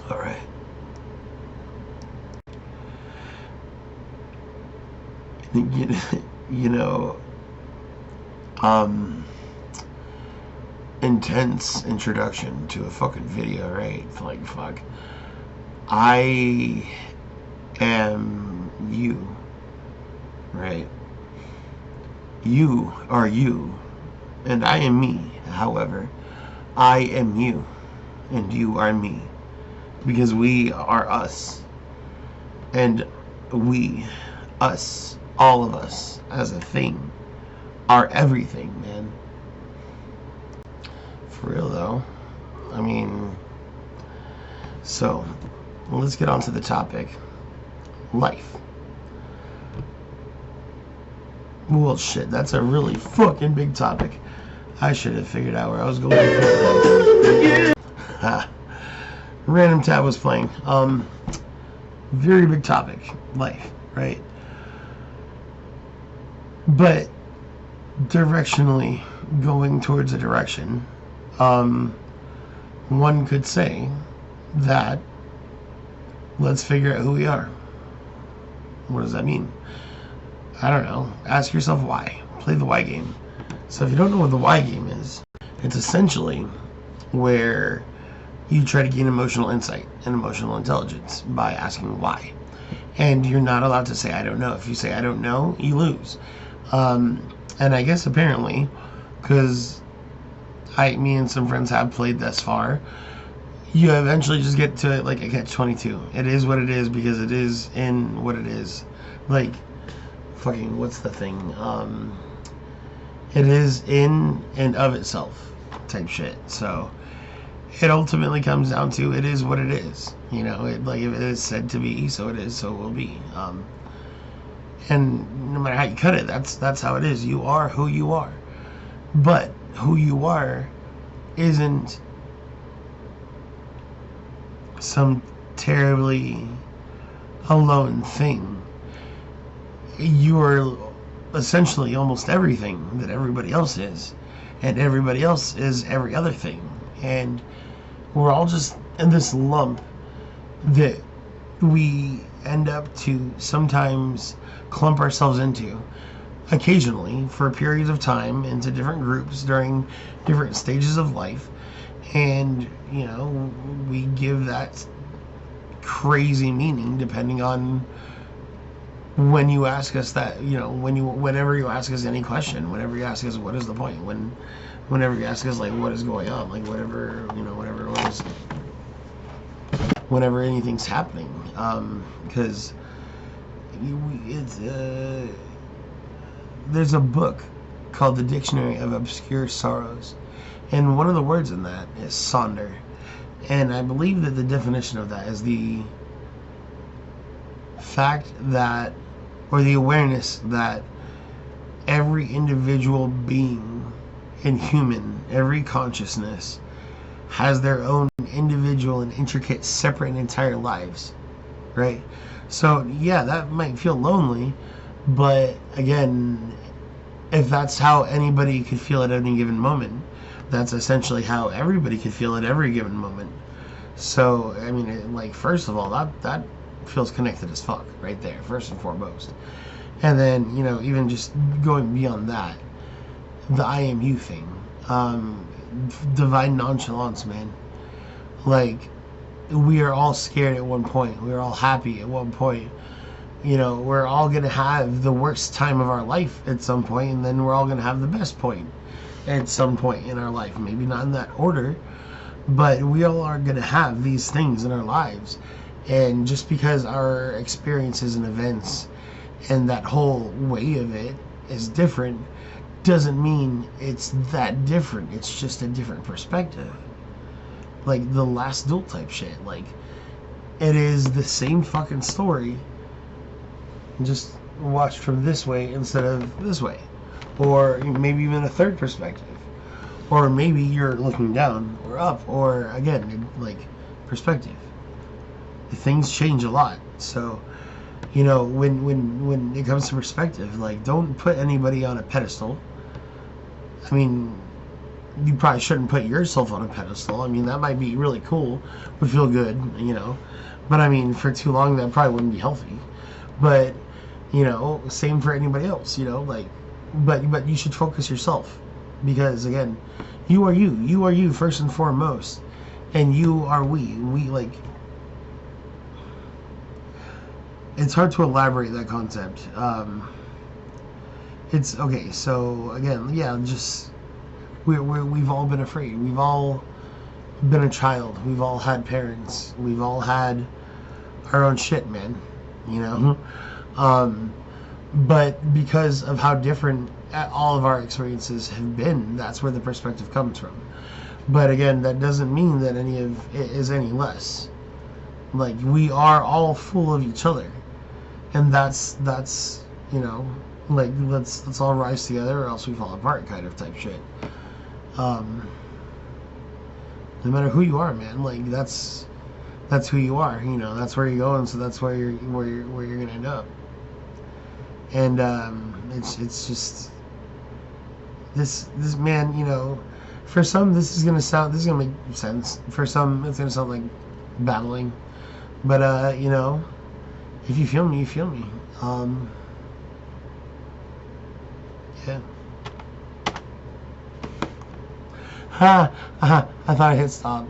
All right. You, you know, um, intense introduction to a fucking video, right? Like, fuck. I am you, right? You are you, and I am me. However, I am you, and you are me. Because we are us. And we, us, all of us, as a thing, are everything, man. For real, though. I mean, so, let's get on to the topic. Life. Well, shit, that's a really fucking big topic. I should have figured out where I was going with that. Random tab was playing. Very big topic. Life, right? But directionally going towards a direction, one could say that let's figure out who we are. What does that mean? I don't know. Ask yourself why. Play the why game. So if you don't know what the why game is, it's essentially where you try to gain emotional insight and emotional intelligence by asking why. And you're not allowed to say, I don't know. If you say, I don't know, you lose. And I guess apparently, because me and some friends have played thus far, you eventually just get to it like a catch-22. It is what it is because it is in what it is. Like, fucking, what's the thing? It is in and of itself type shit. So it ultimately comes down to it is what it is. You know, like if it is said to be, so it is, so it will be. And no matter how you cut it, that's how it is. You are who you are. But who you are isn't some terribly alone thing. You are essentially almost everything that everybody else is, and everybody else is every other thing, and we're all just in this lump that we end up to sometimes clump ourselves into occasionally for periods of time into different groups during different stages of life, and you know, we give that crazy meaning depending on when you ask us that, you know, whenever you ask us any question, whenever you ask us what is the point, whenever you ask us like what is going on, like whatever, you know, whatever it was, whenever anything's happening, because it's there's a book called The Dictionary of Obscure Sorrows, and one of the words in that is sonder, and I believe that the definition of that is the fact that, or the awareness that every individual being and human, every consciousness has their own individual and intricate, separate and entire lives, right? So yeah, that might feel lonely, but again, if that's how anybody could feel at any given moment, that's essentially how everybody could feel at every given moment. So I mean, like, first of all, that feels connected as fuck right there, first and foremost. And then, you know, even just going beyond that, the I am you thing, divine nonchalance, man. Like, we are all scared at one point, we are all happy at one point, you know, we're all gonna have the worst time of our life at some point, and then we're all gonna have the best point at some point in our life, maybe not in that order, but we all are gonna have these things in our lives. And just because our experiences and events and that whole way of it is different doesn't mean it's that different. It's just a different perspective. Like the last duel type shit. Like, it is the same fucking story, just watched from this way instead of this way. Or maybe even a third perspective. Or maybe you're looking down or up, or again, like, perspective. Things change a lot. So, you know, when it comes to perspective, like, don't put anybody on a pedestal. I mean, you probably shouldn't put yourself on a pedestal. I mean, that might be really cool, would feel good, you know. But I mean, for too long, that probably wouldn't be healthy. But, you know, same for anybody else, you know, like, but you should focus yourself. Because, again, you are you. You are you first and foremost. And you are we. We, like, it's hard to elaborate that concept. It's, okay, so, again, yeah, just, we've all been afraid. We've all been a child. We've all had parents. We've all had our own shit, man. You know? But because of how different all of our experiences have been, that's where the perspective comes from. But again, that doesn't mean that any of it is any less. Like, we are all full of each other. And that's you know, like, let's all rise together or else we fall apart kind of type shit. No matter who you are, man, like, that's who you are, you know, that's where you're going, so that's where you're gonna end up. And it's just this man, you know, for some this is gonna make sense. For some it's gonna sound like babbling. But you know, if you feel me, you feel me. Yeah. Ha, I thought I hit stop.